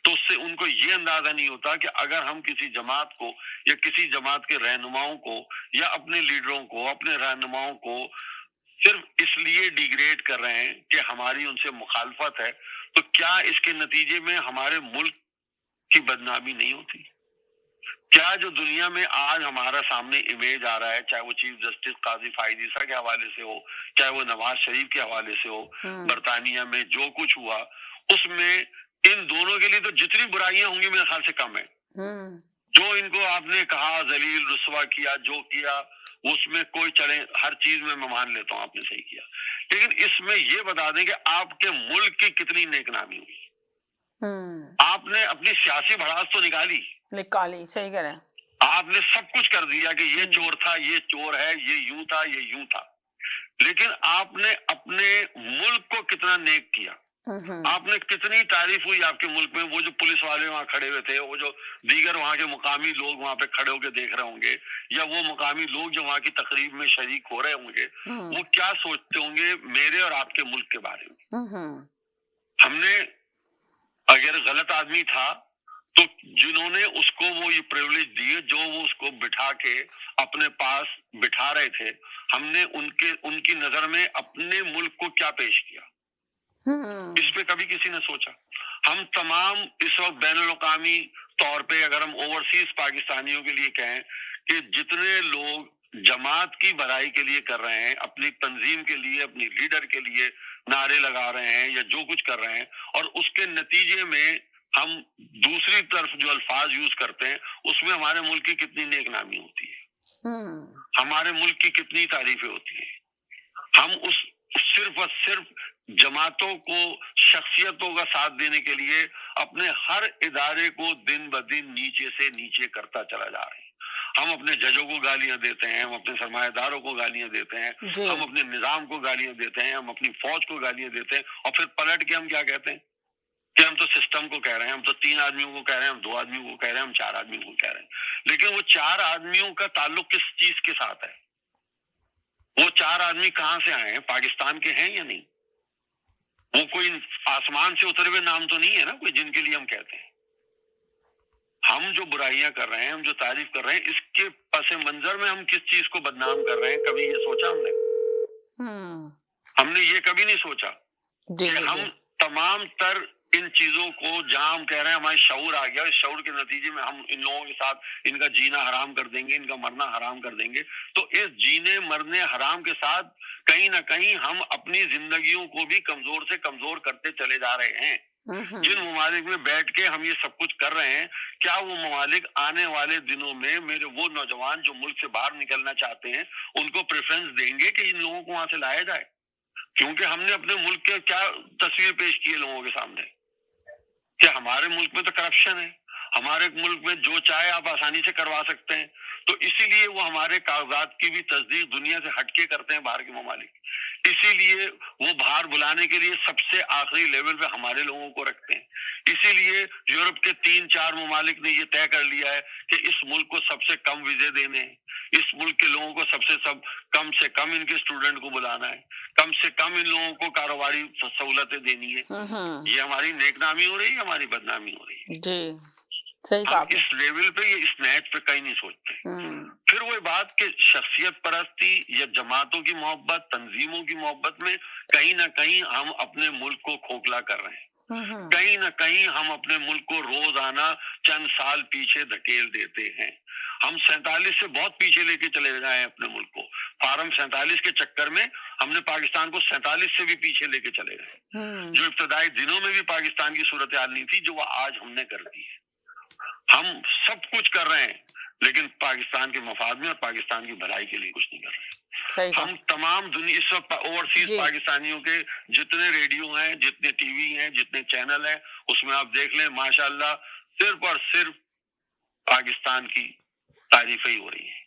تو اس سے ان کو یہ اندازہ نہیں ہوتا کہ اگر ہم کسی جماعت کو یا کسی جماعت کے رہنماؤں کو یا اپنے لیڈروں کو، اپنے رہنماؤں کو صرف اس لیے ڈیگریڈ کر رہے ہیں کہ ہماری ان سے مخالفت ہے، تو کیا اس کے نتیجے میں ہمارے ملک کی بدنامی نہیں ہوتی؟ کیا جو دنیا میں آج ہمارا سامنے امیج آ رہا ہے، چاہے وہ چیف جسٹس قاضی فائز عیسیٰ کے حوالے سے ہو، چاہے وہ نواز شریف کے حوالے سے ہو، برطانیہ میں جو کچھ ہوا اس میں ان دونوں کے لیے تو جتنی برائیاں ہوں گی میرے خیال سے کم ہے. جو ان کو آپ نے کہا ذلیل رسوا کیا، جو کیا اس میں کوئی چلے، ہر چیز میں مان لیتا ہوں آپ نے صحیح کیا، لیکن اس میں یہ بتا دیں کہ آپ کے ملک کی کتنی نیک نامی ہوئی. آپ نے اپنی سیاسی بھڑاس تو نکالی، صحیح کہہ رہے ہیں. آپ نے سب کچھ کر دیا کہ یہ چور تھا، یہ چور ہے، یہ یوں تھا، یہ یوں تھا، لیکن آپ نے اپنے ملک کو کتنا نیک کیا. آپ نے کتنی تعریف ہوئی آپ کے ملک میں، وہ جو پولیس والے وہاں کھڑے ہوئے تھے، وہ جو دیگر وہاں کے مقامی لوگ وہاں پہ کھڑے ہو کے دیکھ رہے ہوں گے، یا وہ مقامی لوگ جو وہاں کی تقریب میں شریک ہو رہے ہوں گے، وہ کیا سوچتے ہوں گے میرے اور آپ کے ملک کے بارے میں. ہم نے اگر غلط آدمی تھا تو جنہوں نے اس کو وہ یہ پریولیج دیے، جو وہ اس کو بٹھا کے اپنے پاس بٹھا رہے تھے، ہم نے ان کی نظر میں اپنے ملک کو کیا پیش کیا، اس پہ کبھی کسی نے سوچا؟ ہم تمام اس وقت بین الاقوامی طور پہ اگر ہم اوورسیز پاکستانیوں کے لیے کہیں کہ جتنے لوگ جماعت کی بھلائی کے لیے کر رہے ہیں، اپنی تنظیم کے لیے، اپنی لیڈر کے لیے نعرے لگا رہے ہیں یا جو کچھ کر رہے ہیں، اور اس کے نتیجے میں ہم دوسری طرف جو الفاظ یوز کرتے ہیں اس میں ہمارے ملک کی کتنی نیک نامی ہوتی ہے، ہمارے ملک کی کتنی تعریفیں ہوتی ہیں. ہم اس صرف اور صرف جماعتوں کو، شخصیتوں کا ساتھ دینے کے لیے اپنے ہر ادارے کو دن بدن نیچے سے نیچے کرتا چلا جا رہے ہیں. ہم اپنے ججوں کو گالیاں دیتے ہیں، ہم اپنے سرمایہ داروں کو گالیاں دیتے ہیں، ہم اپنے نظام کو گالیاں دیتے ہیں، ہم اپنی فوج کو گالیاں دیتے ہیں، اور پھر پلٹ کے ہم کیا کہتے ہیں کہ ہم تو سسٹم کو کہہ رہے ہیں، ہم تو 3 آدمیوں کو کہہ رہے ہیں، ہم 2 آدمیوں کو کہہ رہے ہیں، ہم 4 آدمیوں کو کہہ رہے ہیں. لیکن وہ 4 آدمیوں کا تعلق کس چیز کے ساتھ ہے؟ وہ 4 آدمی کہاں سے آئے ہیں؟ پاکستان کے ہیں یا نہیں؟ وہ کوئی آسمان سے اترے ہوئے نام تو نہیں ہے نا کوئی جن کے لیے ہم کہتے ہیں. ہم جو برائیاں کر رہے ہیں، ہم جو تعریف کر رہے ہیں، اس کے پس منظر میں ہم کس چیز کو بدنام کر رہے ہیں؟ کبھی یہ سوچا ہم نے یہ کبھی نہیں سوچا کہ ہم تمام تر ان چیزوں کو جہاں ہم کہہ رہے ہیں ہمارے شعور آ گیا، اس شعور کے نتیجے میں ہم ان لوگوں کے ساتھ ان کا جینا حرام کر دیں گے، ان کا مرنا حرام کر دیں گے. تو اس جینے مرنے حرام کے ساتھ کہیں نہ کہیں ہم اپنی زندگیوں کو بھی کمزور سے کمزور کرتے چلے جا رہے ہیں. جن ممالک میں بیٹھ کے ہم یہ سب کچھ کر رہے ہیں، کیا وہ ممالک آنے والے دنوں میں میرے وہ نوجوان جو ملک سے باہر نکلنا چاہتے ہیں ان کو پریفرنس دیں گے کہ ان لوگوں کو وہاں سے لایا جائے؟ کیونکہ ہم نے اپنے ملک کے کیا تصویر پیش کی ہے لوگوں کے سامنے کہ ہمارے ملک میں تو کرپشن ہے، ہمارے ملک میں جو چاہے آپ آسانی سے کروا سکتے ہیں. تو اسی لیے وہ ہمارے کاغذات کی بھی تصدیق دنیا سے ہٹ کے کرتے ہیں باہر کے ممالک. اسی لیے وہ باہر بلانے کے لیے سب سے آخری لیول پہ ہمارے لوگوں کو رکھتے ہیں. اسی لیے یورپ کے 3-4 ممالک نے یہ طے کر لیا ہے کہ اس ملک کو سب سے کم ویزے دینے ہیں، اس ملک کے لوگوں کو سب سے کم ان کے اسٹوڈنٹ کو بلانا ہے، کم سے کم ان لوگوں کو کاروباری سہولتیں دینی ہے. یہ ہماری نیک نامی ہو رہی ہے، ہماری بدنامی ہو رہی ہے. جی صحیح ہم بات ہے. اس لیول پہ یا اس نیچ پہ کہیں نہیں سوچتے. پھر وہ بات کہ شخصیت پرستی یا جماعتوں کی محبت، تنظیموں کی محبت میں کہیں نہ کہیں ہم اپنے ملک کو کھوکھلا کر رہے ہیں. کہیں نہ کہیں ہم اپنے ملک کو روزانہ چند سال پیچھے دھکیل دیتے ہیں. ہم 47 سے بہت پیچھے لے کے چلے گئے ہیں اپنے ملک کو. فارم 47 کے چکر میں ہم نے پاکستان کو 47 سے بھی پیچھے لے کے چلے گئے، جو ابتدائی دنوں میں بھی پاکستان کی صورتحال نہیں تھی جو وہ آج ہم نے کر دی ہے. ہم سب کچھ کر رہے ہیں لیکن پاکستان کے مفاد میں اور پاکستان کی بھلائی کے لیے کچھ نہیں کر رہے. ہم تمام دنیا اس وقت اوورسیز پاکستانیوں کے جتنے ریڈیو ہیں، جتنے ٹی وی ہیں، جتنے چینل ہیں، اس میں آپ دیکھ لیں ماشاءاللہ صرف اور صرف پاکستان کی تعریفیں ہی ہو رہی ہیں.